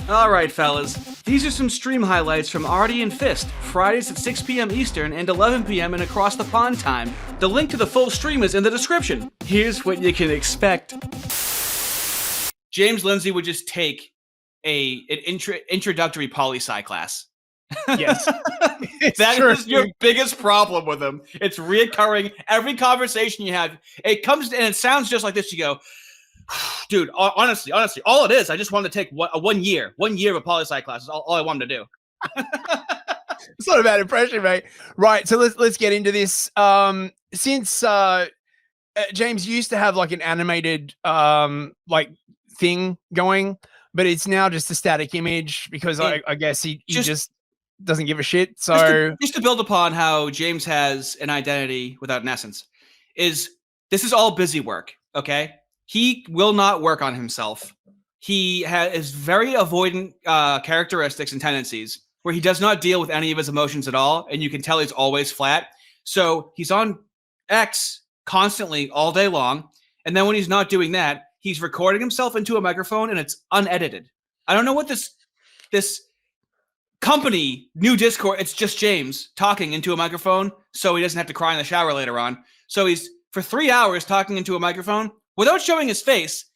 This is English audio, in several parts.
Alright, fellas. These are some stream highlights from Artie and Fist, Fridays at 6 p.m. Eastern and 11 p.m. in Across the Pond time. The link to the full stream is in the description. Here's what you can expect. James Lindsay would just take an introductory poli-sci class. Yes. That is your biggest problem with him. It's reoccurring. Every conversation you have, it comes and it sounds just like this. You go, dude, honestly, all it is, I just wanted to take one year of a poli-sci class is all I wanted to do. It's not a bad impression, mate. Right, so let's get into this. Since James used to have like an animated like thing going, but it's now just a static image because I guess he just doesn't give a shit. So just to build upon how James has an identity without an essence, this is all busy work, okay? He will not work on himself. He has very avoidant characteristics and tendencies where he does not deal with any of his emotions at all, and you can tell he's always flat. So he's on X constantly all day long, and then when he's not doing that, he's recording himself into a microphone, and it's unedited. I don't know what this company, new Discord, it's just James talking into a microphone so he doesn't have to cry in the shower later on. So he's, for 3 hours, talking into a microphone without showing his face.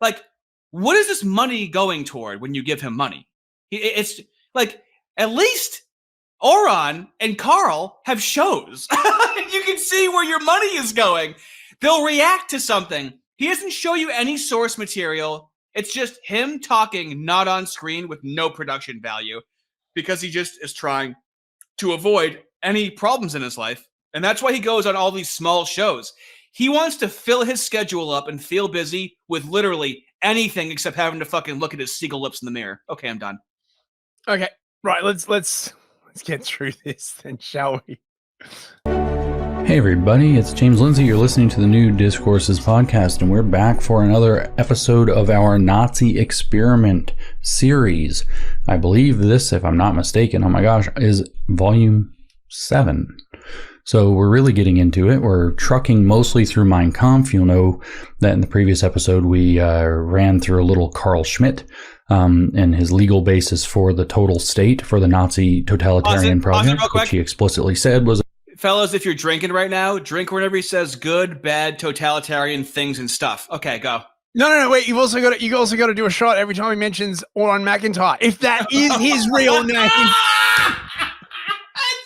Like, what is this money going toward when you give him money? It's like, at least Auron and Carl have shows. You can see where your money is going. They'll react to something. He doesn't show you any source material. It's just him talking, not on screen, with no production value, because he just is trying to avoid any problems in his life. And that's why he goes on all these small shows. He wants to fill his schedule up and feel busy with literally anything except having to fucking look at his seagull lips in the mirror. Okay, I'm done. Okay, right. Let's get through this then, shall we? Hey everybody, it's James Lindsay. You're listening to the New Discourses podcast, and we're back for another episode of our Nazi Experiment series. I believe this, if I'm not mistaken, oh my gosh, is volume 7. So we're really getting into it. We're trucking mostly through Mein Kampf. You'll know that in the previous episode we ran through a little Carl Schmitt and his legal basis for the total state for the Nazi totalitarian project, which he explicitly said was... Fellas, if you're drinking right now, drink whenever he says good, bad, totalitarian things and stuff. Okay, go. No, wait. You also got to do a shot every time he mentions Auron MacIntyre, if that is his real name. That's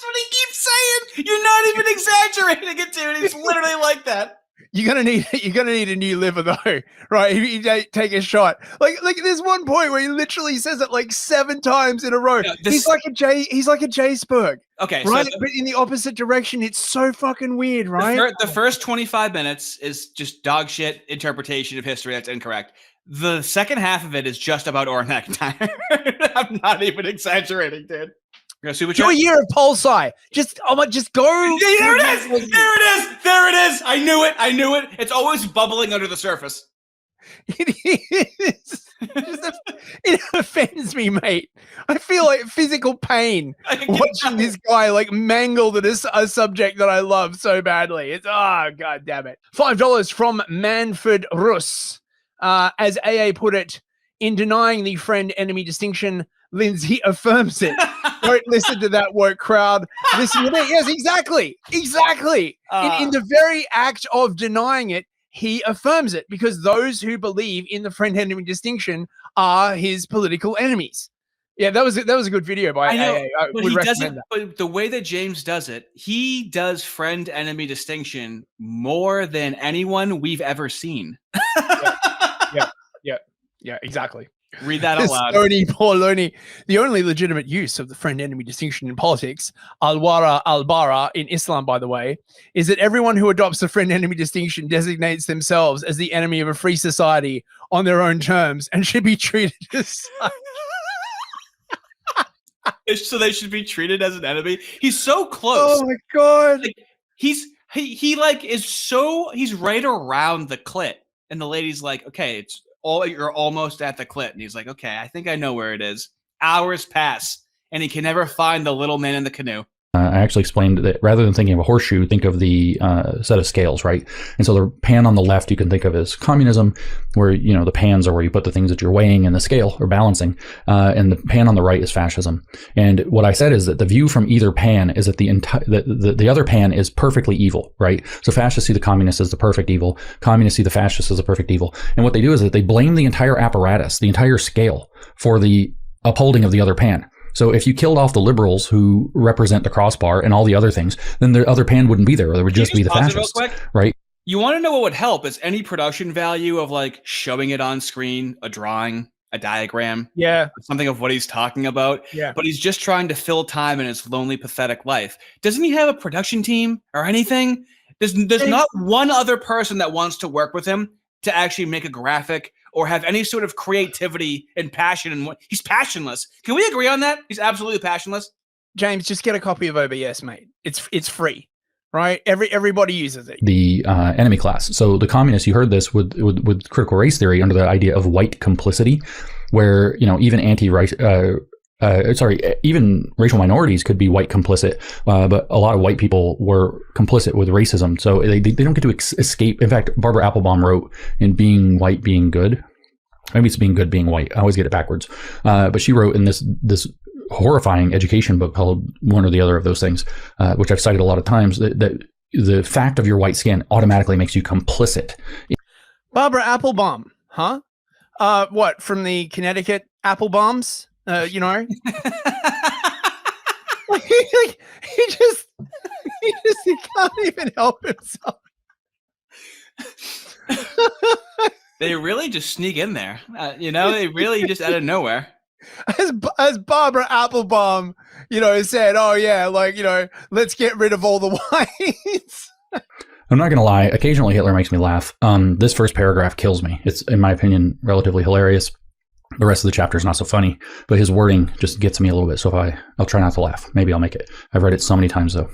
what he keeps saying. You're not even exaggerating it, dude. He's literally like that. You're gonna need a new liver though, right? If you take a shot, like there's one point where he literally says it like 7 times in a row. No, he's like a J-Sperg. Okay, right, but in the opposite direction. It's so fucking weird, right? The first 25 minutes is just dog shit interpretation of history that's incorrect. The second half of it is just about Auron MacIntyre. I'm not even exaggerating, dude. Do a year of Pulsi. Just go. Yeah, there it is. I knew it. It's always bubbling under the surface. It is. It offends me, mate. I feel like physical pain watching this guy like mangled at a subject that I love so badly. It's god damn it. $5 from Manfred Russ. As AA put it, in denying the friend-enemy distinction, Lindsay affirms it. Don't listen to that woke crowd. Listen to me. Yes, exactly. In the very act of denying it, he affirms it because those who believe in the friend-enemy distinction are his political enemies. Yeah, that was a good video by AA. But he doesn't. But the way that James does it, he does friend-enemy distinction more than anyone we've ever seen. Yeah, exactly. Read that out loud. Poloni. The only legitimate use of the friend-enemy distinction in politics, al-wara al-bara in Islam, by the way, is that everyone who adopts the friend-enemy distinction designates themselves as the enemy of a free society on their own terms and should be treated as such. So they should be treated as an enemy. He's so close. Oh my god. Like, he's right around the clit, and the lady's like, okay, you're almost at the clit. And he's like, okay, I think I know where it is. Hours pass, and he can never find the little man in the canoe. I actually explained that rather than thinking of a horseshoe, think of the set of scales, right? And so the pan on the left you can think of as communism, where, you know, the pans are where you put the things that you're weighing in the scale or balancing, and the pan on the right is fascism. And what I said is that the view from either pan is that the other pan is perfectly evil, right? So fascists see the communists as the perfect evil, communists see the fascists as the perfect evil, and what they do is that they blame the entire apparatus, the entire scale, for the upholding of the other pan. So if you killed off the liberals who represent the crossbar and all the other things, then the other pan wouldn't be there. There would just be the fascists, right? You want to know what would help is any production value of like showing it on screen, a drawing, a diagram, something of what he's talking about. Yeah. But he's just trying to fill time in his lonely, pathetic life. Doesn't he have a production team or anything? There's not one other person that wants to work with him to actually make a graphic or have any sort of creativity and passion. And he's passionless. Can we agree on that? He's absolutely passionless. James, just get a copy of OBS, mate. It's free, right? Everybody uses it. The enemy class. So the communists, you heard this with critical race theory under the idea of white complicity, where, you know, even even racial minorities could be white complicit, but a lot of white people were complicit with racism. So they don't get to escape. In fact, Barbara Applebaum wrote in Being White, Being Good. Maybe it's Being Good, Being White. I always get it backwards. But she wrote in this horrifying education book called one or the other of those things, which I've cited a lot of times, that the fact of your white skin automatically makes you complicit. Barbara Applebaum, huh? What, from the Connecticut Applebombs? You know, he can't even help himself. They really just sneak in there. You know, they really just out of nowhere. As Barbara Applebaum, you know, said, "Oh yeah, like, you know, let's get rid of all the whites." I'm not going to lie. Occasionally, Hitler makes me laugh. This first paragraph kills me. It's, in my opinion, relatively hilarious. The rest of the chapter is not so funny, but his wording just gets me a little bit. So I'll try not to laugh. Maybe I'll make it. I've read it so many times though.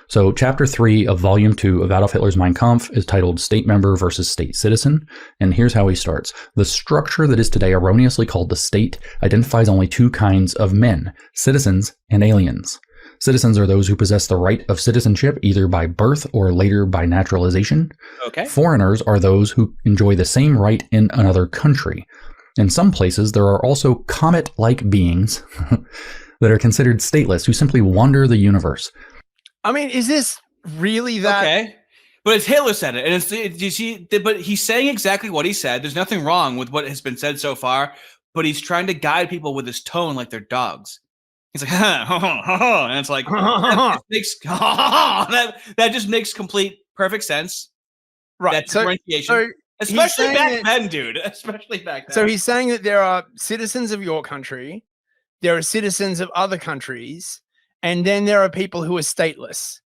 So chapter 3 of volume 2 of Adolf Hitler's Mein Kampf is titled State Member versus State Citizen. And here's how he starts. The structure that is today erroneously called the state identifies only two kinds of men, citizens and aliens. Citizens are those who possess the right of citizenship either by birth or later by naturalization. Okay. Foreigners are those who enjoy the same right in another country. In some places, there are also comet-like beings that are considered stateless, who simply wander the universe. I mean, is this really that? Okay. But it's Hitler said it. And you see, but he's saying exactly what he said. There's nothing wrong with what has been said so far, but he's trying to guide people with his tone like they're dogs. He's like, and it's like, that just makes complete, perfect sense. Right. That differentiation. Especially back then, dude. Especially back then. So he's saying that there are citizens of your country, there are citizens of other countries, and then there are people who are stateless.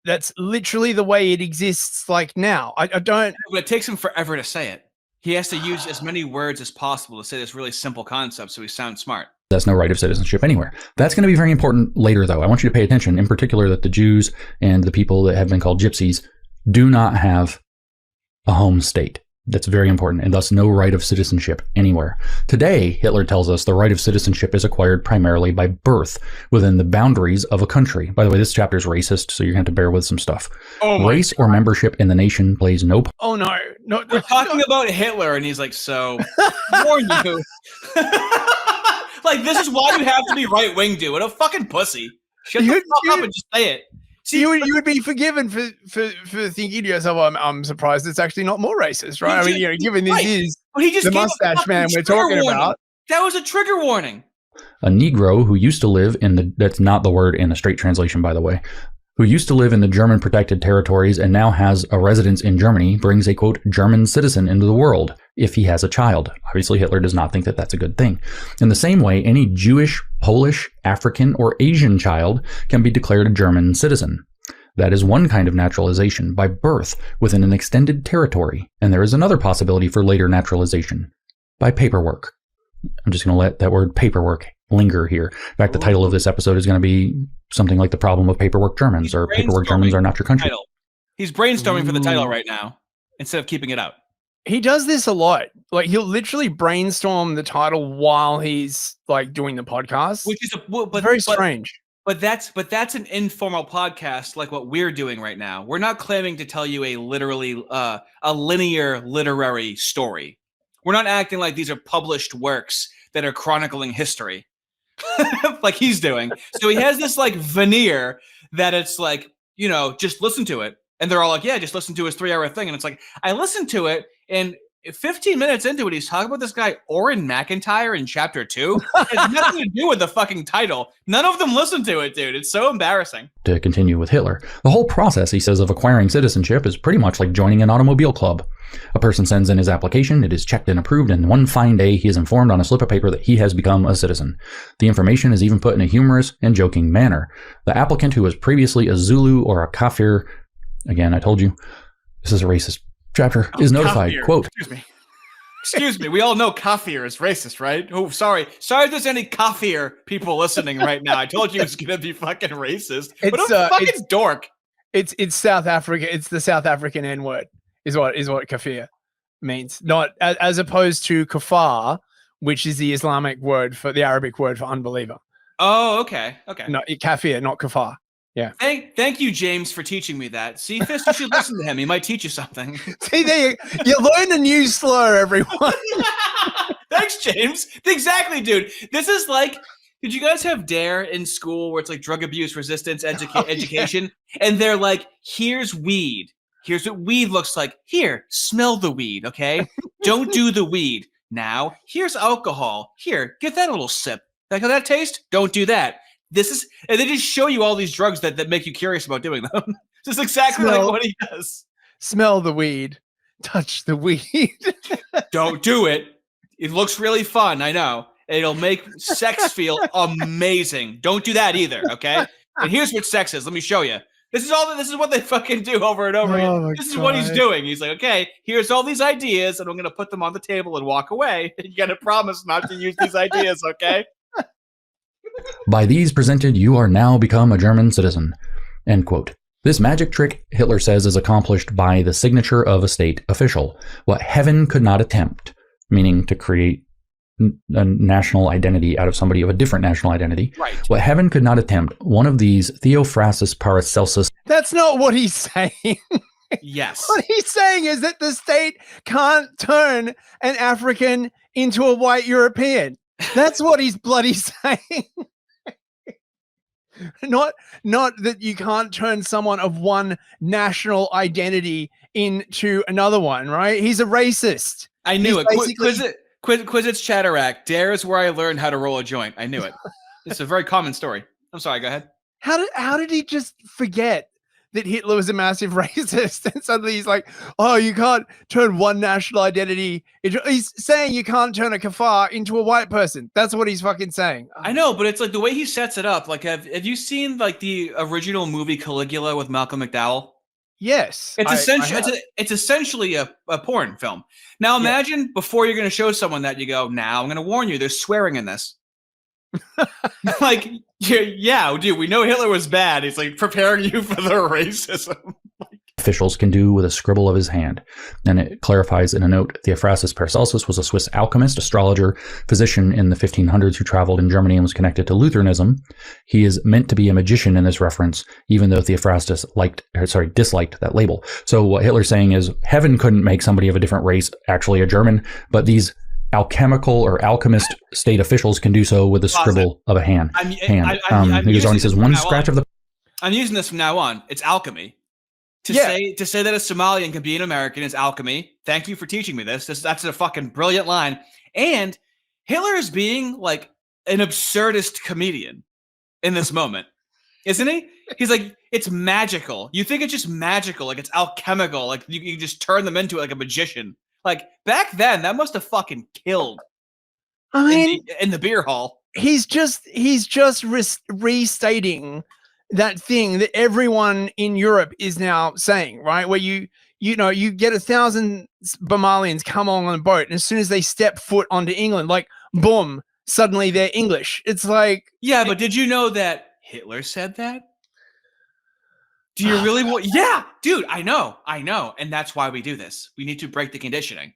That's literally the way it exists like now. I don't... But it takes him forever to say it. He has to use as many words as possible to say this really simple concept so he sounds smart. That's no right of citizenship anywhere. That's going to be very important later, though. I want you to pay attention, in particular, that the Jews and the people that have been called gypsies do not have a home state. That's very important, and thus no right of citizenship anywhere. Today, Hitler tells us the right of citizenship is acquired primarily by birth within the boundaries of a country. By the way, this chapter is racist, so you're going to have to bear with some stuff. Race or membership in the nation plays no part. Oh, no. We're talking about Hitler, and he's like, so, warn you. Like, this is why you have to be right-wing, dude. What a fucking pussy. Shut the fuck up and just say it. See, you would be forgiven for thinking to yourself, I'm surprised it's actually not more racist, right? I mean, you know, given this is the mustache man we're talking about. That was a trigger warning. A Negro who used to live that's not the word in the straight translation, by the way, who used to live in the German protected territories and now has a residence in Germany, brings a, quote, German citizen into the world if he has a child. Obviously, Hitler does not think that that's a good thing. In the same way, any Jewish, Polish, African, or Asian child can be declared a German citizen. That is one kind of naturalization, by birth within an extended territory. And there is another possibility for later naturalization, by paperwork. I'm just going to let that word paperwork linger here. In fact, the title of this episode is going to be something like The Problem of Paperwork Germans, or Paperwork Germans Are Not Your Country. He's brainstorming for the title right now, instead of keeping it out. He does this a lot. Like, he'll literally brainstorm the title while he's like doing the podcast, Which is very strange. But that's an informal podcast like what we're doing right now. We're not claiming to tell you a linear literary story. We're not acting like these are published works that are chronicling history like he's doing. So he has this like veneer that it's like, just listen to it. And they're all like, yeah, just listen to his 3-hour thing. And it's like, I listened to it, and 15 minutes into it, he's talking about this guy, Auron MacIntyre, in chapter 2. It has nothing to do with the fucking title. None of them listen to it, dude. It's so embarrassing. To continue with Hitler, the whole process, he says, of acquiring citizenship is pretty much like joining an automobile club. A person sends in his application, it is checked and approved, and one fine day he is informed on a slip of paper that he has become a citizen. The information is even put in a humorous and joking manner. The applicant, who was previously a Zulu or a Kafir, again, I told you, this is a racist chapter, is notified, Kafir. quote, Excuse me. We all know Kafir is racist, right? Oh, sorry. Sorry if there's any Kafir people listening right now. I told you it was going to be fucking racist. What a fucking dork. It's South Africa. It's the South African N-word is what kafir means. Not as opposed to kafar, which is the Islamic word for the Arabic word for unbeliever. Oh, okay. Okay. No, kafir, not kafar. Yeah. Thank you, James, for teaching me that. See, Fist, you should listen to him. He might teach you something. See, there you learn a new slur, everyone. Thanks, James. Exactly, dude. This is like, did you guys have DARE in school where it's like drug abuse resistance education? And they're like, here's weed. Here's what weed looks like. Here, smell the weed, okay? Don't do the weed. Now, here's alcohol. Here, get that a little sip. Like how that taste? Don't do that. And they just show you all these drugs that make you curious about doing them. Just exactly like what he does. Smell the weed. Touch the weed. Don't do it. It looks really fun, I know. It'll make sex feel amazing. Don't do that either, okay? And here's what sex is. Let me show you. This is what they fucking do over and over again. This is what he's doing. He's like, okay, here's all these ideas, and I'm going to put them on the table and walk away. You got to promise not to use these ideas, okay? By these presented, you are now become a German citizen. End quote. This magic trick, Hitler says, is accomplished by the signature of a state official. What heaven could not attempt, meaning to create a national identity out of somebody of a different national identity. Right. What heaven could not attempt, one of these Theophrastus Paracelsus. That's not what he's saying. Yes. What he's saying is that the state can't turn an African into a white European. That's what he's bloody saying. Not that you can't turn someone of one national identity into another one, right? He's a racist. I knew it. Quizits Chatterack. DARE is where I learned how to roll a joint. I knew it. It's a very common story. I'm sorry, go ahead. How did he just forget that Hitler was a massive racist? And suddenly he's like, oh, you can't turn one national identity into... He's saying you can't turn a kafar into a white person. That's what he's fucking saying. I know, but it's like the way he sets it up. Like, have you seen like the original movie Caligula with Malcolm McDowell? Yes. It's essentially a porn film. Now imagine before you're going to show someone that you go, now I'm going to warn you, there's swearing in this. Like, yeah, dude, we know Hitler was bad. He's like preparing you for the racism. Officials can do with a scribble of his hand. And it clarifies in a note, Theophrastus Paracelsus was a Swiss alchemist, astrologer, physician in the 1500s who traveled in Germany and was connected to Lutheranism. He is meant to be a magician in this reference, even though Theophrastus disliked that label. So what Hitler's saying is heaven couldn't make somebody of a different race actually a German, but these alchemical or alchemist state officials can do so with a scribble of a hand. He goes on, he says, one scratch of the... I'm using this from now on. It's alchemy. To say that a Somalian can be an American is alchemy. Thank you for teaching me this. That's a fucking brilliant line. And Hitler is being like an absurdist comedian in this moment, isn't he? He's like, it's magical. You think it's just magical, like it's alchemical, like you can just turn them into like a magician. Like back then, that must have fucking killed. I mean, in the beer hall. He's just restating that thing that everyone in Europe is now saying, right? Where you get 1,000 Somalians come on a boat, and as soon as they step foot onto England, like boom, suddenly they're English. It's like, yeah, but did you know that Hitler said that? Do you really want? Yeah, dude, I know, and that's why we do this. We need to break the conditioning.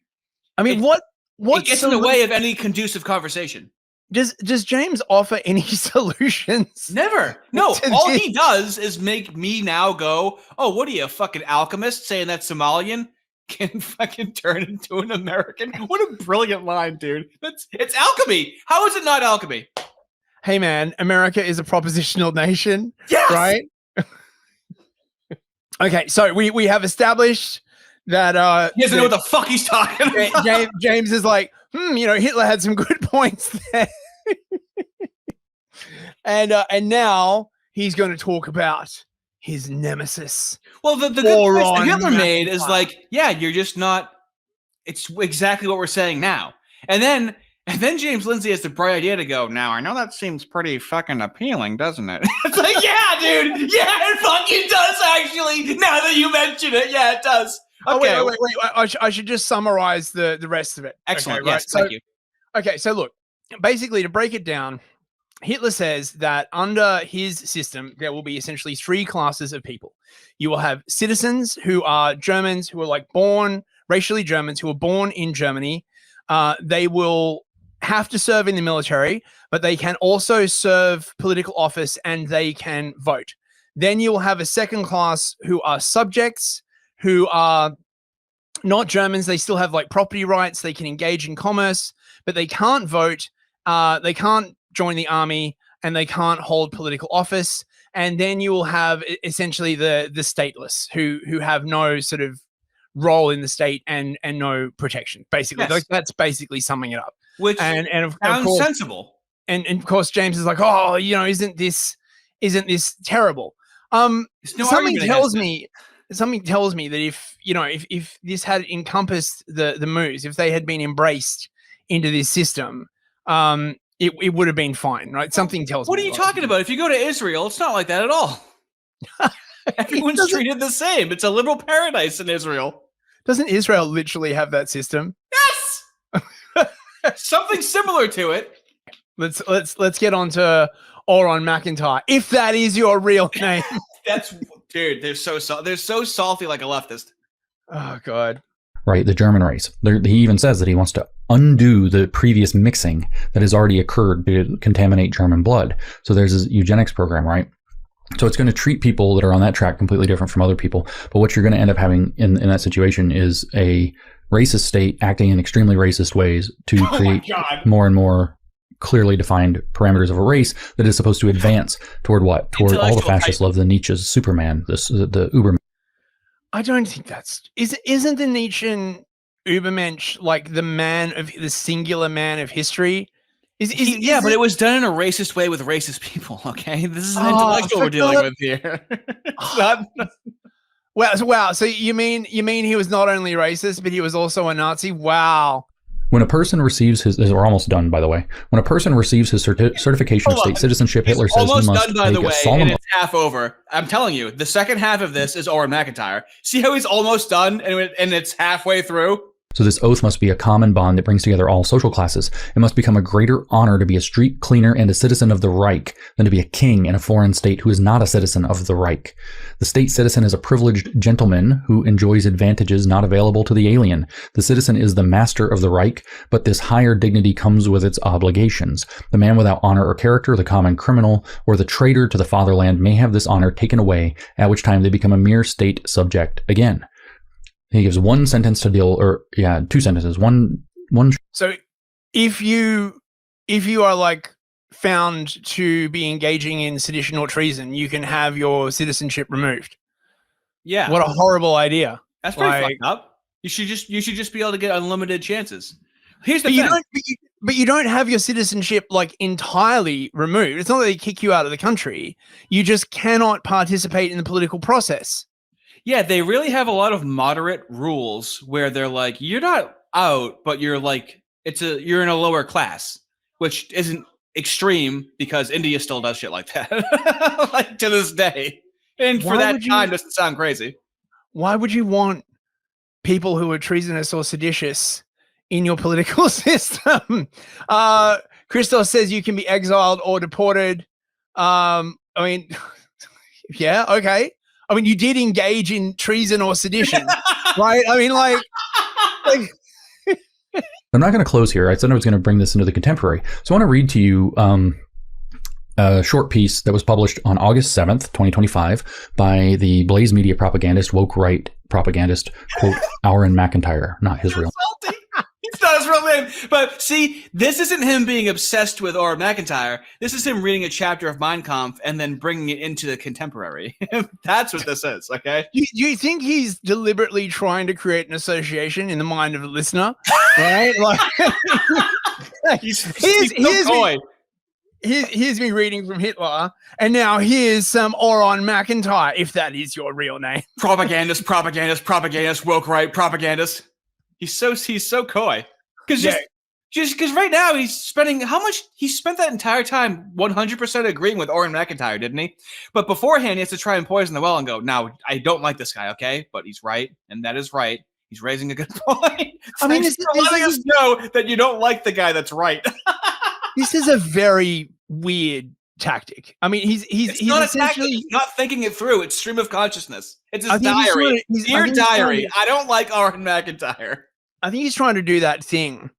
I mean, what it gets in the way of any conducive conversation. Does James offer any solutions? Never. No, all this? he does is make me now go, oh, what are you, a fucking alchemist saying that Somalian can fucking turn into an American? What a brilliant line, dude. It's alchemy. How is it not alchemy? Hey, man, America is a propositional nation, Yes! right? Okay, so we have established that He doesn't know what the fuck he's talking about. James is like, Hitler had some good points there. And now he's going to talk about his nemesis. Well, the good Auron point that Hitler made is MacIntyre. like, yeah, you're just not. It's exactly what we're saying now. And then James Lindsay has the bright idea to go, now, I know that seems pretty fucking appealing, doesn't it? It's like, yeah, dude. Yeah, it fucking does, actually. Now that you mention it, yeah, it does. Okay. Oh, wait. I should just summarize the rest of it. Excellent. Okay, Yes, right? thank you. Okay, so look, basically to break it down, Hitler says that under his system, there will be essentially three classes of people. You will have citizens who are Germans, who are like racially Germans, who are born in Germany. They will have to serve in the military, but they can also serve political office and they can vote. Then you'll have a second class who are subjects, who are not Germans. They still have like property rights. They can engage in commerce, but they can't vote. They can't join the army, and they can't hold political office. And then you will have essentially the stateless who have no sort of role in the state and no protection. Basically, Yes. like, that's basically summing it up. Which And of sounds course, sensible. and of course, James is like, oh, isn't this terrible? There's no Something argument tells against me that if this had encompassed the moves, if they had been embraced into this system, it would have been fine, right? Something tells me. What are you talking about? If you go to Israel, it's not like that at all. Everyone's treated the same. It's a liberal paradise in Israel. Doesn't Israel literally have that system? Yes. Something similar to it. Let's get on to Auron MacIntyre, if that is your real name. Dude, they're so salty like a leftist. Oh God. Right, the German race. He even says that he wants to undo the previous mixing that has already occurred to contaminate German blood. So there's this eugenics program, right? So it's going to treat people that are on that track completely different from other people. But what you're going to end up having in that situation is a racist state acting in extremely racist ways to create more and more clearly defined parameters of a race that is supposed to advance toward what? Toward all the fascists love the Nietzsche's Superman, the Uberman. I don't think isn't the Nietzschean Übermensch like the singular man of history? But it was done in a racist way with racist people. Okay, this is an intellectual we're dealing with here. It's not. Wow. So you mean he was not only racist, but he was also a Nazi? Wow. When a person receives we're almost done, by the way. When a person receives his certification of state citizenship, Hitler says he must done, by the take a way, solemn and it's half over. I'm telling you, the second half of this is Auron MacIntyre. See how he's almost done, and it's halfway through. So this oath must be a common bond that brings together all social classes. It must become a greater honor to be a street cleaner and a citizen of the Reich than to be a king in a foreign state who is not a citizen of the Reich. The state citizen is a privileged gentleman who enjoys advantages not available to the alien. The citizen is the master of the Reich, but this higher dignity comes with its obligations. The man without honor or character, the common criminal, or the traitor to the fatherland may have this honor taken away, at which time they become a mere state subject again. He gives one sentence to deal, two sentences. One. So, if you are like found to be engaging in sedition or treason, you can have your citizenship removed. Yeah. What a horrible idea. That's pretty fucked up. You should just be able to get unlimited chances. Here's the thing. But you don't have your citizenship like entirely removed. It's not that they kick you out of the country. You just cannot participate in the political process. Yeah, they really have a lot of moderate rules where they're like, you're not out, but you're like, you're in a lower class, which isn't extreme because India still does shit like that, like to this day. And for that time, doesn't sound crazy. Why would you want people who are treasonous or seditious in your political system? Christos says you can be exiled or deported. I mean, yeah, okay. I mean, you did engage in treason or sedition, right? I mean, like I'm not going to close here. I said I was going to bring this into the contemporary. So I want to read to you a short piece that was published on August 7th, 2025 by the Blaze Media propagandist, woke right propagandist, quote, Auron MacIntyre, not his real name. It's not his real name. But see, this isn't him being obsessed with Auron MacIntyre. This is him reading a chapter of Mein Kampf and then bringing it into the contemporary. That's what this is, okay? Do you think he's deliberately trying to create an association in the mind of the listener? Right? Like, He's here's me reading from Hitler, and now here's some Auron MacIntyre, if that is your real name. propagandist, woke right propagandist. He's so coy. Because just because right now he's spending how much he spent that entire time 100% agreeing with Auron MacIntyre, didn't he? But beforehand, he has to try and poison the well and go, "Now I don't like this guy, okay? But he's right, and that is right. He's raising a good point." I mean, Thanks for letting us know that you don't like the guy that's right. This is a very weird tactic. I mean, he's not essentially he's not thinking it through. It's stream of consciousness. It's his I think diary. Dear diary, to, I don't like Auron MacIntyre. I think he's trying to do that thing,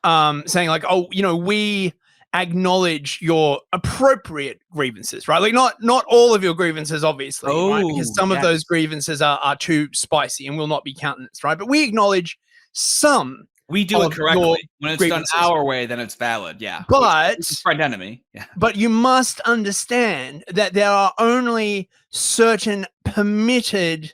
saying like, "Oh, we acknowledge your appropriate grievances, right? Like not all of your grievances, obviously, right? Because some of those grievances are too spicy and will not be countenanced, right? But we acknowledge some." We do it correctly. When it's done our way, then it's valid. Yeah. But it's friend enemy. Yeah. But you must understand that there are only certain permitted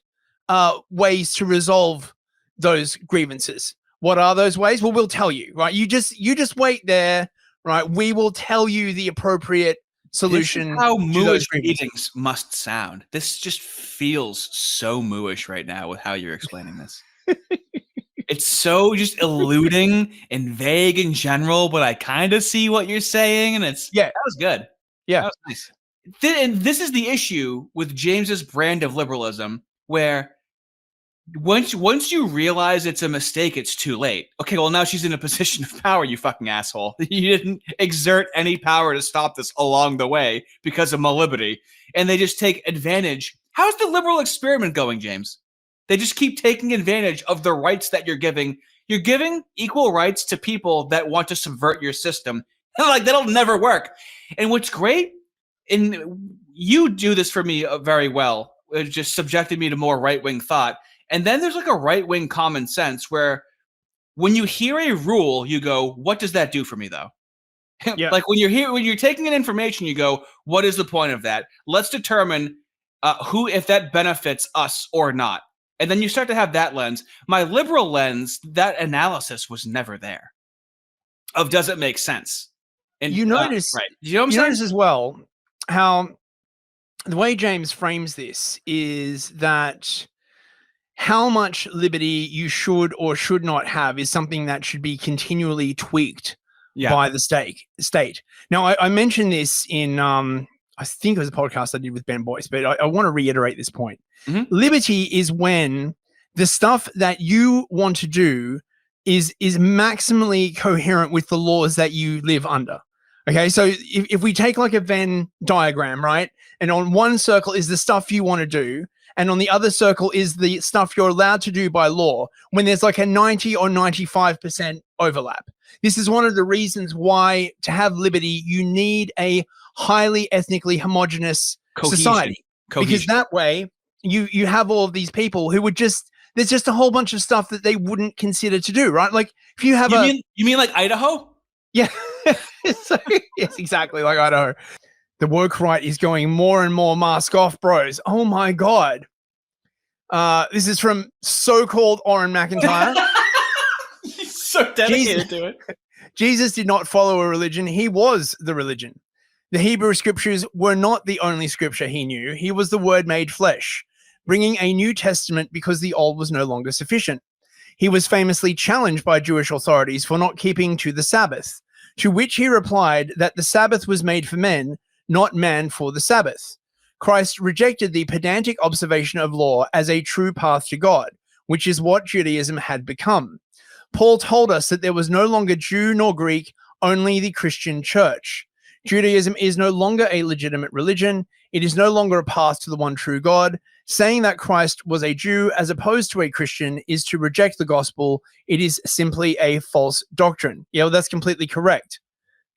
ways to resolve those grievances. What are those ways? Well, we'll tell you, right? You just wait there, right? We will tell you the appropriate solution. This is how mooish meetings must sound. This just feels so mooish right now with how you're explaining this. It's so just eluding and vague in general, but I kind of see what you're saying, and that was good. Yeah, that was nice. And this is the issue with James's brand of liberalism, where once you realize it's a mistake, it's too late. Okay, well now she's in a position of power, you fucking asshole. You didn't exert any power to stop this along the way because of malignity, and they just take advantage. How's the liberal experiment going, James? They just keep taking advantage of the rights that you're giving. You're giving equal rights to people that want to subvert your system. Like, that'll never work. And what's great, and you do this for me very well, it just subjected me to more right-wing thought. And then there's like a right-wing common sense where when you hear a rule, you go, what does that do for me, though? Yeah. Like when you're taking in information, you go, what is the point of that? Let's determine if that benefits us or not. And then you start to have that lens. My liberal lens, that analysis was never there. Of does it make sense? And you notice, right? You know what I'm saying? Notice as well how the way James frames this is that how much liberty you should or should not have is something that should be continually tweaked by the state. Now, I mentioned this in I think it was a podcast I did with Ben Boyce, but I want to reiterate this point. Mm-hmm. Liberty is when the stuff that you want to do is maximally coherent with the laws that you live under. Okay, so if we take like a Venn diagram, right? And on one circle is the stuff you want to do, and on the other circle is the stuff you're allowed to do by law, when there's like a 90 or 95% overlap. This is one of the reasons why to have liberty, you need a highly ethnically homogenous society. Because that way you have all of these people who would there's just a whole bunch of stuff that they wouldn't consider to do, right? Like if you have you mean like Idaho? Yeah. So, yes, exactly like Idaho. The woke right is going more and more mask off, bros. Oh my God. This is from so-called Auron MacIntyre. He's so dedicated to it. Jesus did not follow a religion. He was the religion. The Hebrew scriptures were not the only scripture he knew. He was the word made flesh, bringing a New Testament because the old was no longer sufficient. He was famously challenged by Jewish authorities for not keeping to the Sabbath, to which he replied that the Sabbath was made for men, not man for the Sabbath. Christ rejected the pedantic observation of law as a true path to God, which is what Judaism had become. Paul told us that there was no longer Jew nor Greek, only the Christian church. Judaism is no longer a legitimate religion. It is no longer a path to the one true God. saying that Christ was a Jew as opposed to a Christian is to reject the gospel. It is simply a false doctrine. Yeah, well, that's completely correct.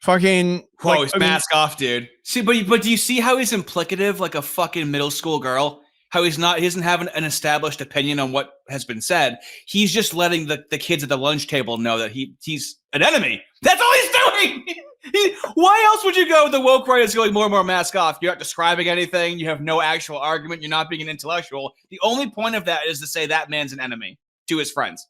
Fucking Whoa, he's mask off, dude. See, but do you see how he's implicative like a fucking middle school girl? How he doesn't have an established opinion on what has been said. He's just letting the kids at the lunch table know that he's an enemy. That's all he's doing. Why else would you go? The woke right is going more and more mask off. You're not describing anything. You have no actual argument. You're not being an intellectual. The only point of that is to say that man's an enemy to his friends.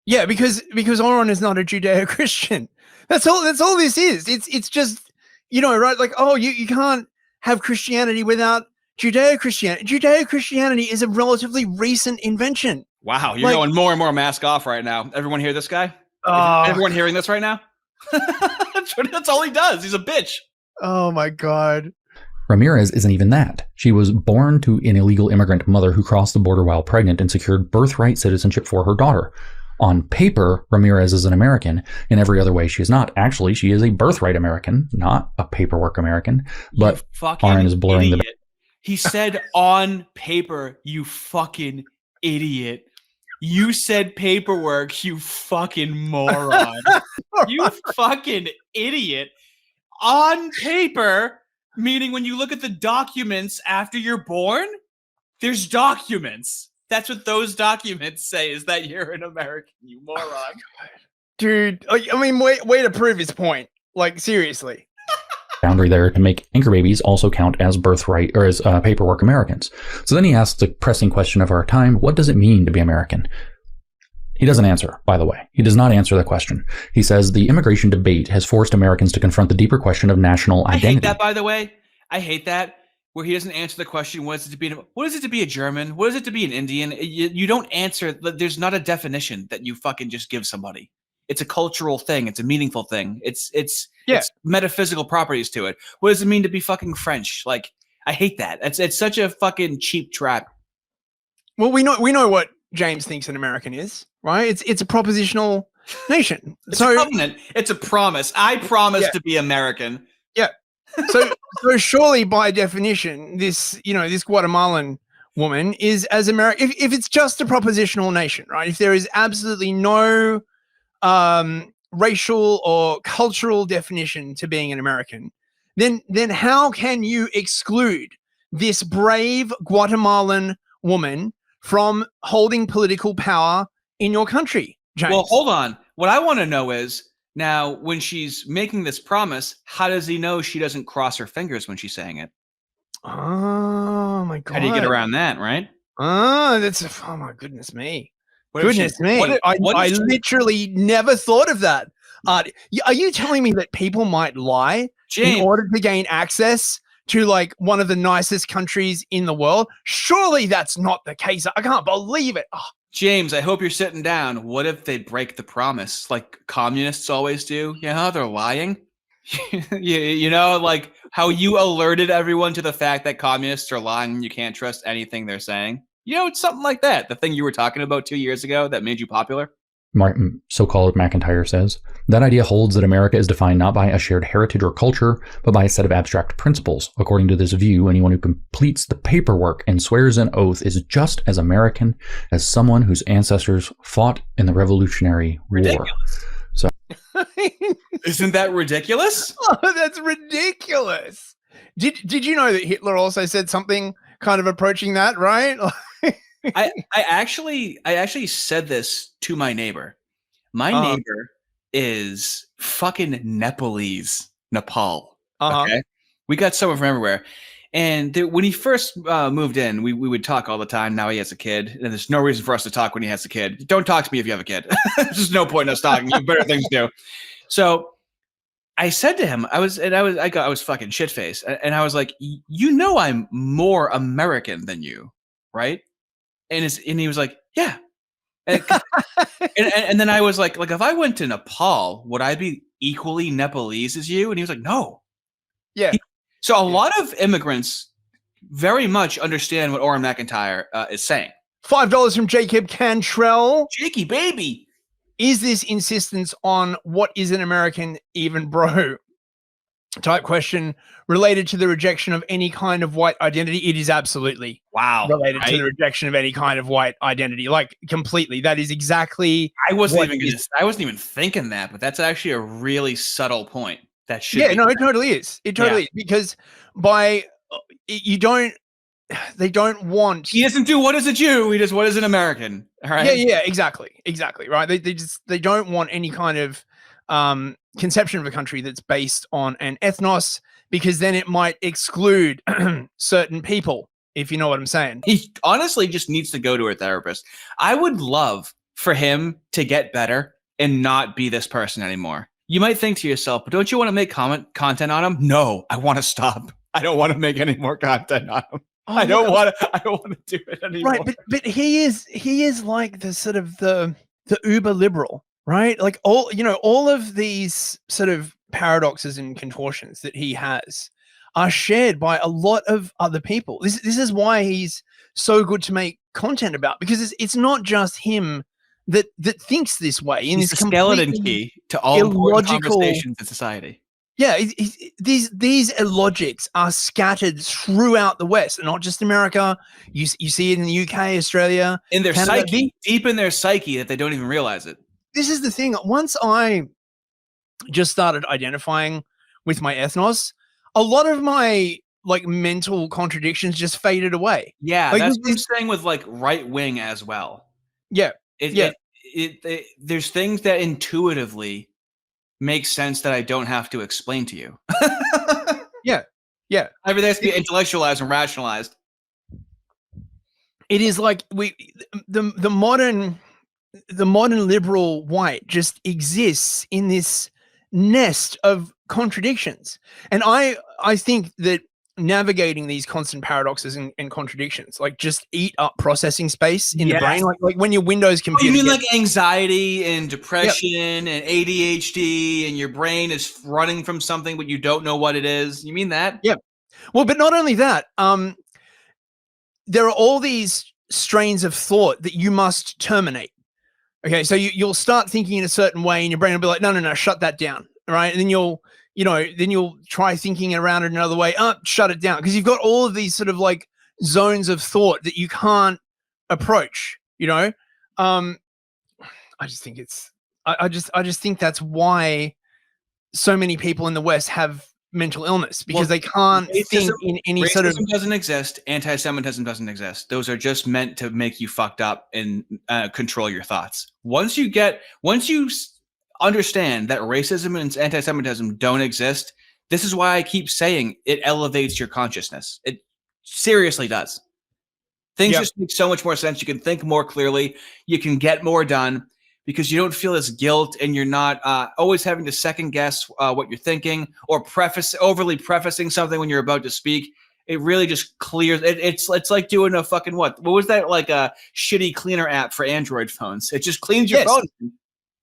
Yeah, because Auron is not a Judeo-Christian. That's all this is. It's just, right? Like, oh, you can't have Christianity without Judeo-Christianity. Judeo-Christianity is a relatively recent invention. Wow, you're going more and more mask off right now. Everyone hear this guy? Everyone hearing this right now? That's all he does. He's a bitch. Oh my God. Ramirez isn't even that. She was born to an illegal immigrant mother who crossed the border while pregnant and secured birthright citizenship for her daughter. On paper, Ramirez is an American. In every other way, she is not. Actually, she is a birthright American, not a paperwork American. But Auron is blurring the... He said on paper, you fucking idiot. You said paperwork, you fucking moron. You fucking idiot. On paper, meaning when you look at the documents after you're born, there's documents. That's what those documents say, is that you're an American, you moron. Oh, dude, I mean, way to prove his point. Like, seriously. Boundary there to make anchor babies also count as birthright or as paperwork Americans. So then he asks the pressing question of our time, what does it mean to be American? He doesn't answer, by the way. He does not answer the question. He says the immigration debate has forced Americans to confront the deeper question of national identity. I hate that, by the way. I hate that, where he doesn't answer the question, what is it to be a German? What is it to be an Indian? You don't answer. There's not a definition that you fucking just give somebody. It's a cultural thing. It's a meaningful thing. It's metaphysical properties to it. What does it mean to be fucking French? Like, I hate that. It's such a fucking cheap trap. Well, we know what James thinks an American is, right? It's a propositional nation. It's a covenant. It's a promise. I promise to be American. Yeah. So surely by definition, this Guatemalan woman is as American. If it's just a propositional nation, right? If there is absolutely no racial or cultural definition to being an American, then how can you exclude this brave Guatemalan woman from holding political power in your country, James? Well, hold on. What I want to know is, now, when she's making this promise, how does he know she doesn't cross her fingers when she's saying it? Oh, my God. How do you get around that, right? Oh, my goodness me. I literally never thought of that. Are you telling me that people might lie in order to gain access to like one of the nicest countries in the world? Surely that's not the case. I can't believe it. Oh. James, I hope you're sitting down. What if they break the promise like communists always do? They're lying. Like how you alerted everyone to the fact that communists are lying and you can't trust anything they're saying. It's something like that. The thing you were talking about 2 years ago that made you popular. So-called MacIntyre says, that idea holds that America is defined not by a shared heritage or culture, but by a set of abstract principles. According to this view, anyone who completes the paperwork and swears an oath is just as American as someone whose ancestors fought in the Revolutionary War. So, isn't that ridiculous? Oh, that's ridiculous. Did you know that Hitler also said something kind of approaching that, right? I actually said this to my neighbor. My neighbor is fucking Nepalese, Nepal. Okay, we got someone from everywhere. And when he first moved in, we would talk all the time. Now he has a kid, and there's no reason for us to talk when he has a kid. Don't talk to me if you have a kid. There's no point in us talking. You have better things to do. So I said to him, I was fucking shit faced, and I was like, I'm more American than you, right? And he was like, yeah. And then I was like if I went to Nepal, would I be equally Nepalese as you? And he was like, no. Yeah. So a lot of immigrants very much understand what Auron MacIntyre is saying. $5 from Jacob Cantrell. Jakey, baby. Is this insistence on what is an American even, bro? type question related to the rejection of any kind of white identity. It is absolutely related to the rejection of any kind of white identity, like completely. That is exactly. I wasn't even thinking that, but that's actually a really subtle point. That should. Yeah, no, it totally is. It totally is, because they don't want. He doesn't do what is a Jew. He does what is an American. All right. Yeah, exactly. Right. They don't want any kind of conception of a country that's based on an ethnos, because then it might exclude certain people, if you know what I'm saying. He honestly just needs to go to a therapist. I would love for him to get better and not be this person anymore. You might think to yourself, but don't you want to make content on him? No, I want to stop. I don't want to make any more content on him. I don't want to do it anymore. Right, but he is like the sort of the uber liberal, right? Like all of these sort of paradoxes and contortions that he has are shared by a lot of other people. This is why he's so good to make content about, because it's not just him that thinks this way. He's the skeleton key to all important conversations in society. Yeah, these illogics are scattered throughout the West, not just America. You see it in the UK, Australia, in their Canada, psyche, deep in their psyche, that they don't even realize it. This is the thing. Once I just started identifying with my ethnos, a lot of my mental contradictions just faded away. Yeah, that's what I'm saying with right wing as well. Yeah, there's things that intuitively makes sense that I don't have to explain to you. Yeah. Everything has to be intellectualized and rationalized. It is like the modern liberal white just exists in this nest of contradictions, and I think that navigating these constant paradoxes and contradictions just eat up processing space in the brain, like when your Windows computer. You mean anxiety and depression and ADHD, and your brain is running from something but you don't know what it is? You mean that? Yeah. Well, but not only that, there are all these strains of thought that you must terminate. Okay, so you'll start thinking in a certain way, and your brain will be like, no, shut that down, right? And then you'll try thinking around it another way. Shut it down, because you've got all of these sort of zones of thought that you can't approach. I just think I just think that's why so many people in the West have mental illness, because they can't think in any sort of. Racism doesn't exist. Anti-Semitism doesn't exist. Those are just meant to make you fucked up and control your thoughts. Once you understand that racism and anti-Semitism don't exist, this is why I keep saying it elevates your consciousness. It seriously does. Things just make so much more sense. You can think more clearly. You can get more done because you don't feel this guilt, and you're not always having to second guess what you're thinking or overly prefacing something when you're about to speak. It really just clears. It's like doing a fucking what was that, a shitty cleaner app for Android phones? It just cleans your phone.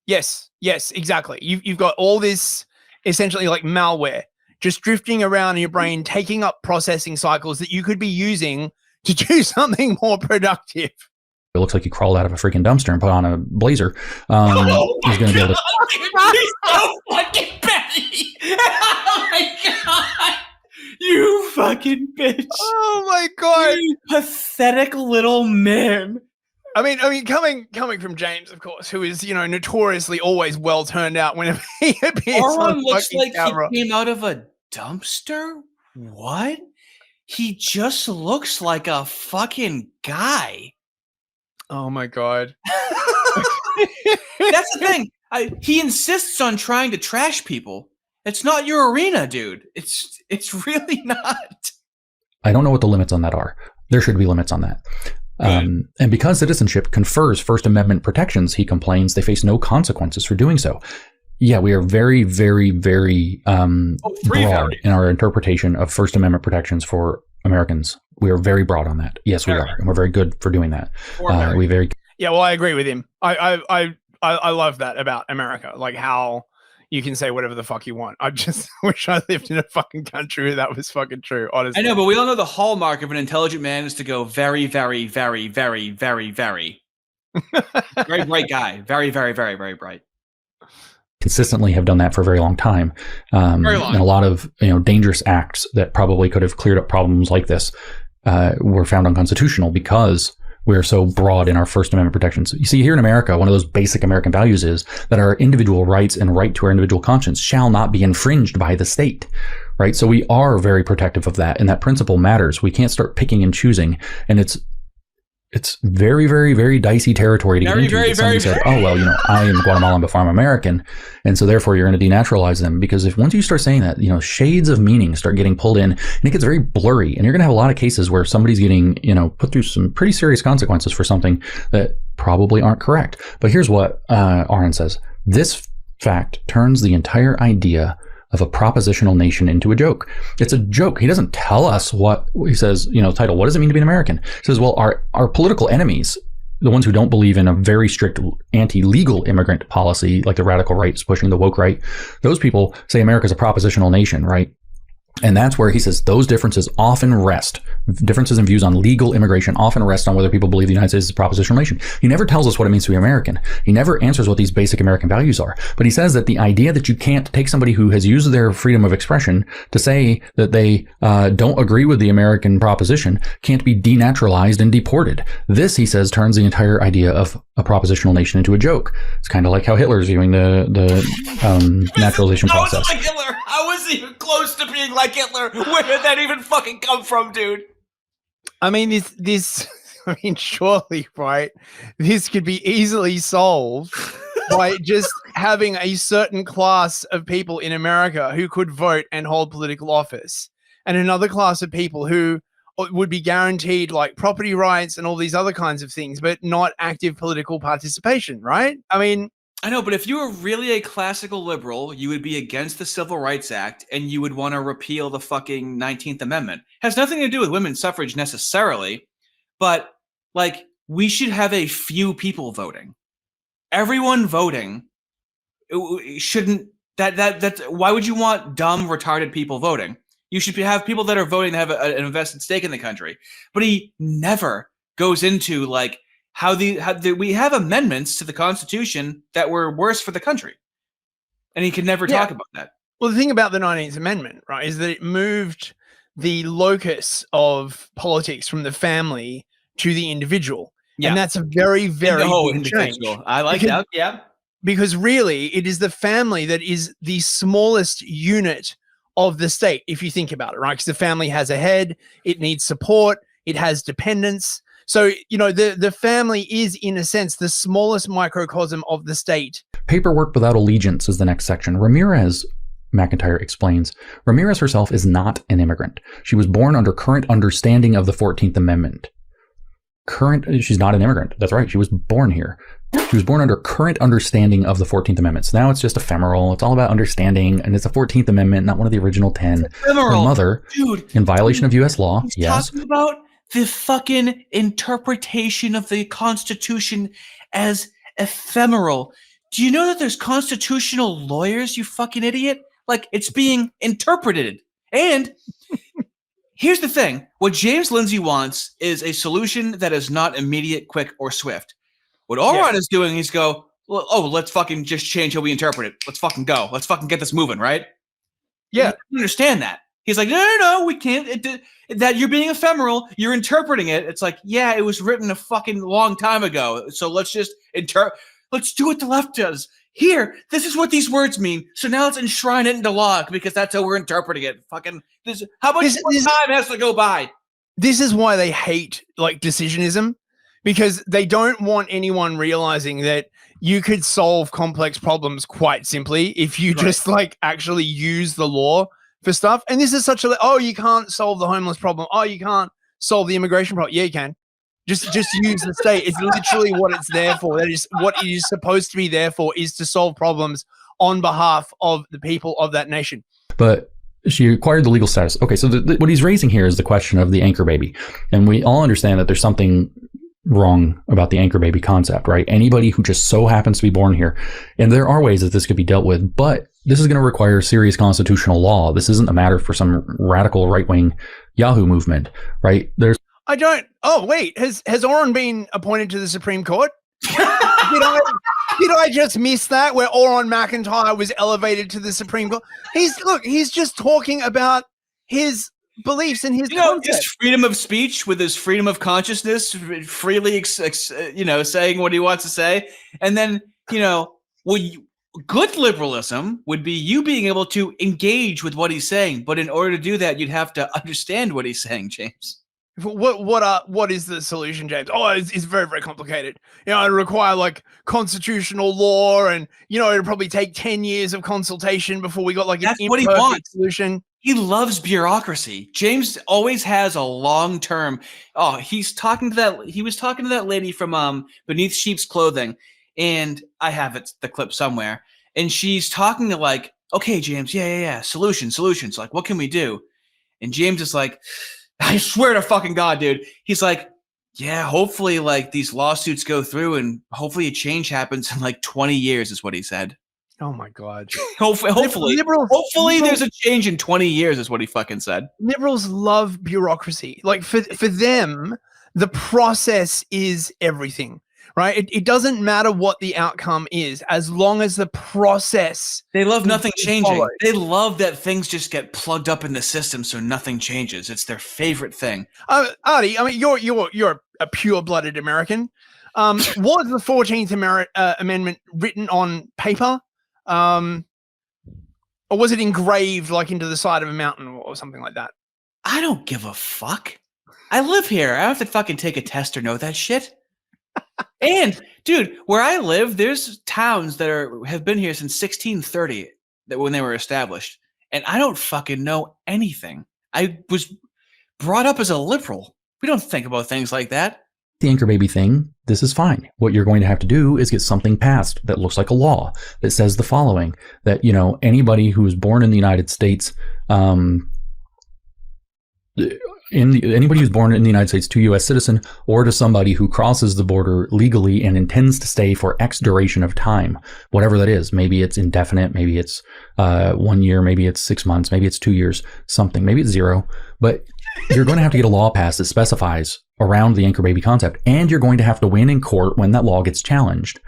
Yes, exactly. You've got all this essentially malware just drifting around in your brain, taking up processing cycles that you could be using to do something more productive. It looks like he crawled out of a freaking dumpster and put on a blazer. He's going to be able to. He's so fucking petty. Oh my god! You fucking bitch! Oh my god! You pathetic little man. I mean, coming from James, of course, who is notoriously always well turned out whenever he appears on looks like camera. He came out of a dumpster. What? He just looks like a fucking guy. Oh my god! That's the thing. He insists on trying to trash people. It's not your arena, dude. It's really not. I don't know what the limits on that are. There should be limits on that. And because citizenship confers First Amendment protections, he complains they face no consequences for doing so. Yeah, we are very, very, very broad in our interpretation of First Amendment protections for Americans. We are very broad on that. Yes, we are, and we're very good for doing that. Yeah, well, I agree with him. I love that about America, how you can say whatever the fuck you want. I just wish I lived in a fucking country where that was fucking true, honestly. I know, but we all know the hallmark of an intelligent man is to go very, very, very, very, very, very. Very bright guy. Very, very, very, very bright. consistently have done that for a very long time. Very long. And a lot of dangerous acts that probably could have cleared up problems like this were found unconstitutional because we're so broad in our First Amendment protections. You see, here in America, one of those basic American values is that our individual rights and right to our individual conscience shall not be infringed by the state, right? So we are very protective of that, and that principle matters. We can't start picking and choosing, and it's very, very, very dicey territory to get into. Very, Somebody very, said, "Oh, well, I am Guatemalan before I'm American, and so therefore you're going to denaturalize them." Because if once you start saying that, shades of meaning start getting pulled in, and it gets very blurry, and you're going to have a lot of cases where somebody's getting, put through some pretty serious consequences for something that probably aren't correct. But here's what Auron says: this fact turns the entire idea of a propositional nation into a joke. It's a joke. He doesn't tell us what he says, title, what does it mean to be an American? He says, well, our political enemies, the ones who don't believe in a very strict anti-legal immigrant policy, like the radical right is pushing the woke right, those people say America's a propositional nation, right? And that's where he says those differences in views on legal immigration often rest on whether people believe the United States is a propositional nation. He never tells us what it means to be American. He never answers what these basic American values are. But he says that the idea that you can't take somebody who has used their freedom of expression to say that they don't agree with the American proposition can't be denaturalized and deported. This, he says, turns the entire idea of a propositional nation into a joke. It's kind of like how Hitler's viewing the naturalization process. Like Hitler. I wasn't even close to being like Hitler. Where did that even fucking come from, dude? I mean, surely, right? This could be easily solved by just having a certain class of people in America who could vote and hold political office, and another class of people who would be guaranteed like property rights and all these other kinds of things, but not active political participation, right? I know, but if you were really a classical liberal, you would be against the Civil Rights Act and you would want to repeal the fucking 19th Amendment. It has nothing to do with women's suffrage necessarily, but we should have a few people voting. Everyone voting shouldn't that's why would you want dumb, retarded people voting? You should have people that are voting that have an invested stake in the country. But he never goes into how we have amendments to the Constitution that were worse for the country, and he could never talk about that. Well, the thing about the 19th Amendment, right, is that it moved the locus of politics from the family to the individual, and that's a very, very big change. I like that. Yeah, because really, it is the family that is the smallest unit of the state, if you think about it, right? Because the family has a head, it needs support, it has dependents. So, the family is, in a sense, the smallest microcosm of the state. Paperwork without allegiance is the next section. Ramirez, MacIntyre explains, Ramirez herself is not an immigrant. She was born under current understanding of the 14th Amendment. She's not an immigrant. That's right. She was born here. She was born under current understanding of the 14th Amendment. So now it's just ephemeral. It's all about understanding. And it's the 14th Amendment, not one of the original 10. Ephemeral. Her mother, in violation of U.S. law. He's talking about the fucking interpretation of the Constitution as ephemeral. Do you know that there's constitutional lawyers, you fucking idiot? It's being interpreted. And here's the thing. What James Lindsay wants is a solution that is not immediate, quick, or swift. What Auron is doing is let's fucking just change how we interpret it. Let's fucking go. Let's fucking get this moving, right? Yeah. You understand that. He's like, no, we can't. That you're being ephemeral. You're interpreting it. It's it was written a fucking long time ago. So let's just let's do what the left does. Here, this is what these words mean. So now let's enshrine it into law because that's how we're interpreting it. Fucking this. How much time has to go by? This is why they hate decisionism, because they don't want anyone realizing that you could solve complex problems quite simply if you just actually use the law for stuff. And this is such you can't solve the homeless problem. Oh, you can't solve the immigration problem. Yeah, you can. Just use the state. It's literally what it's there for. That is what it is supposed to be there for, is to solve problems on behalf of the people of that nation. But she acquired the legal status. Okay, so what he's raising here is the question of the anchor baby. And we all understand that there's something wrong about the anchor baby concept, right? Anybody who just so happens to be born here. And there are ways that this could be dealt with, but this is going to require serious constitutional law. This isn't a matter for some radical right-wing Yahoo movement, right? Oh, wait, has Auron been appointed to the Supreme Court? Did I just miss that where Auron MacIntyre was elevated to the Supreme Court? He's just talking about his beliefs and his his freedom of speech with his freedom of consciousness, freely saying what he wants to say. And then, good liberalism would be you being able to engage with what he's saying. But in order to do that, you'd have to understand what he's saying, James. What is the solution, James? Oh, it's very, very complicated. It require like constitutional law, and it'll probably take 10 years of consultation before we got like That's an what he imperfect wants. solution. He loves bureaucracy. James always has a long term. Oh, he was talking to that lady from Beneath Sheep's Clothing, and I have the clip somewhere. And she's talking to like, okay, James, yeah, solutions. Like, what can we do? And James is like, I swear to fucking God, dude. He's like, yeah, hopefully like these lawsuits go through and hopefully a change happens in like 20 years is what he said. Oh my God. Hopefully there's a change in 20 years is what he fucking said. Liberals love bureaucracy. Like for them, the process is everything, right? It doesn't matter what the outcome is as long as the process. They love nothing changing. Followed. They love that things just get plugged up in the system so nothing changes. It's their favorite thing. Artie, I mean, you're a pure-blooded American. Was the 14th Amendment written on paper? Or was it engraved like into the side of a mountain or something like that? I don't give a fuck. I live here. I don't have to fucking take a test or know that shit. And dude, where I live, there's towns that have been here since 1630 when they were established. And I don't fucking know anything. I was brought up as a liberal. We don't think about things like that. The anchor baby thing, this is fine. What you're going to have to do is get something passed that looks like a law that says the following, that, anybody who is born in the United States, anybody who's born in the United States to a U.S. citizen or to somebody who crosses the border legally and intends to stay for X duration of time, whatever that is. Maybe it's indefinite, maybe it's 1 year, maybe it's 6 months, maybe it's 2 years, something, maybe it's 0. But you're going to have to get a law passed that specifies around the anchor baby concept, and you're going to have to win in court when that law gets challenged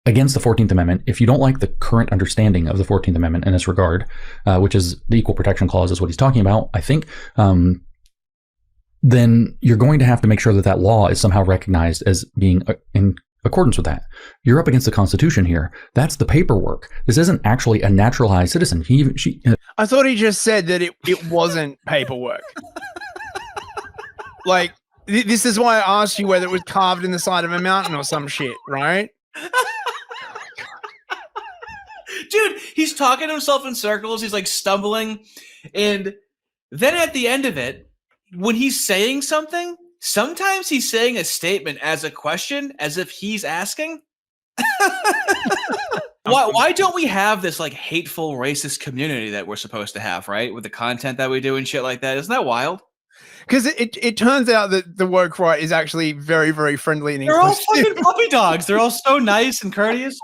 against the 14th Amendment. If you don't like the current understanding of the 14th Amendment in this regard, which is the Equal Protection Clause is what he's talking about, I think, then you're going to have to make sure that law is somehow recognized as being in accordance with that. You're up against the Constitution here. That's the paperwork. This isn't actually a naturalized citizen. I thought he just said that it wasn't paperwork. Like, this is why I asked you whether it was carved in the side of a mountain or some shit, right? Dude, he's talking to himself in circles. He's like stumbling. And then at the end of it, when he's saying something, sometimes he's saying a statement as a question, as if he's asking. Why don't we have this like hateful racist community that we're supposed to have, right? With the content that we do and shit like that. Isn't that wild? Because it turns out that the woke right is actually very, very friendly and inclusive. They're all fucking puppy dogs. They're all so nice and courteous.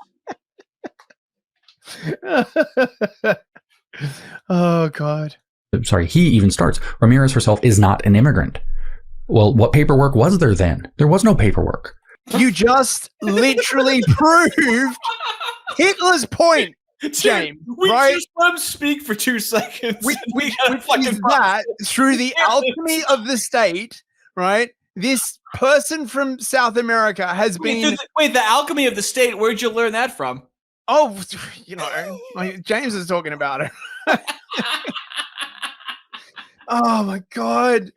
Oh, God. Sorry, he even starts. Ramirez herself is not an immigrant. Well, what paperwork was there then? There was no paperwork. You just literally proved Hitler's point, James. We right? just let him speak for 2 seconds. We is that through the alchemy of the state, right? This person from South America has been... Wait, the alchemy of the state, where'd you learn that from? Oh, James is talking about it. Oh, my God.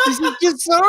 This is just so,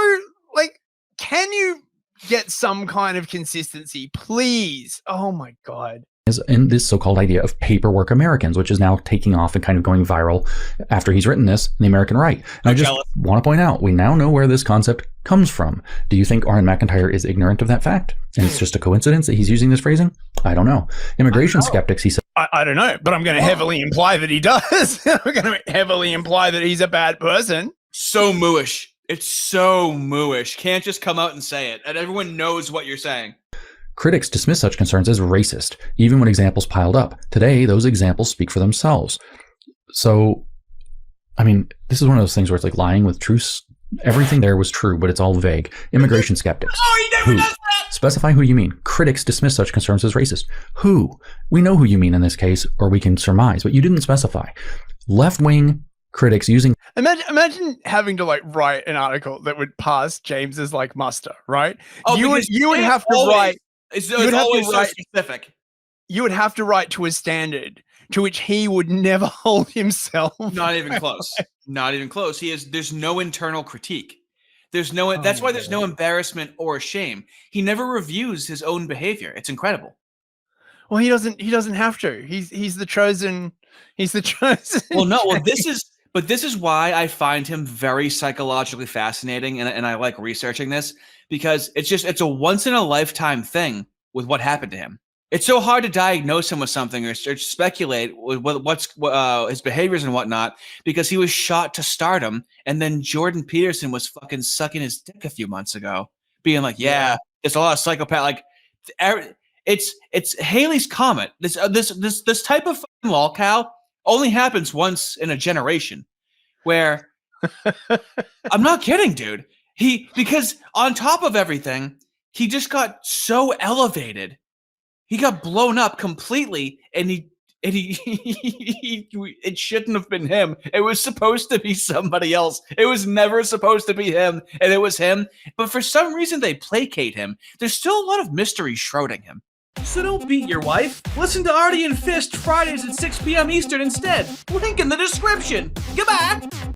like, can you get some kind of consistency, please? Oh, my God. In this so-called idea of paperwork Americans, which is now taking off and kind of going viral after he's written this in the American right. And I just want to point out, we now know where this concept comes from. Do you think Auron MacIntyre is ignorant of that fact? And it's just a coincidence that he's using this phrasing? I don't know. Immigration skeptics, he said. I don't know, but I'm going to heavily imply that he does. I'm going to heavily imply that he's a bad person. So mooish. It's so mooish. Can't just come out and say it. And everyone knows what you're saying. Critics dismiss such concerns as racist, even when examples piled up. Today, those examples speak for themselves. So, I mean, this is one of those things where it's like lying with truth. Everything there was true, but it's all vague. Immigration skeptics. Oh, he never does that! Specify who you mean. Critics dismiss such concerns as racist. Who? We know who you mean in this case, or we can surmise, but you didn't specify. Left-wing critics using... Imagine having to like write an article that would pass James's like muster, right? Oh, you would have to write. It's always so specific. You would have to write to a standard to which he would never hold himself. Not even close. Not even close. There's no internal critique. That's why there's no embarrassment or shame. He never reviews his own behavior. It's incredible. Well, he doesn't have to. He's the chosen. He's the chosen. Well, no. Well, this is why I find him very psychologically fascinating, and I like researching this, because it's a once in a lifetime thing with what happened to him. It's so hard to diagnose him with something or speculate what's his behaviors and whatnot, because he was shot to stardom, and then Jordan Peterson was fucking sucking his dick a few months ago, being like, "Yeah, it's a lot of psychopath." Like, it's Haley's Comet. This type of fucking lolcow only happens once in a generation. Where I'm not kidding, dude. Because on top of everything, he just got so elevated. He got blown up completely, and it shouldn't have been him. It was supposed to be somebody else. It was never supposed to be him, and it was him. But for some reason, they placate him. There's still a lot of mystery shrouding him. So don't beat your wife. Listen to Artie and Fist Fridays at 6 p.m. Eastern instead. Link in the description. Goodbye.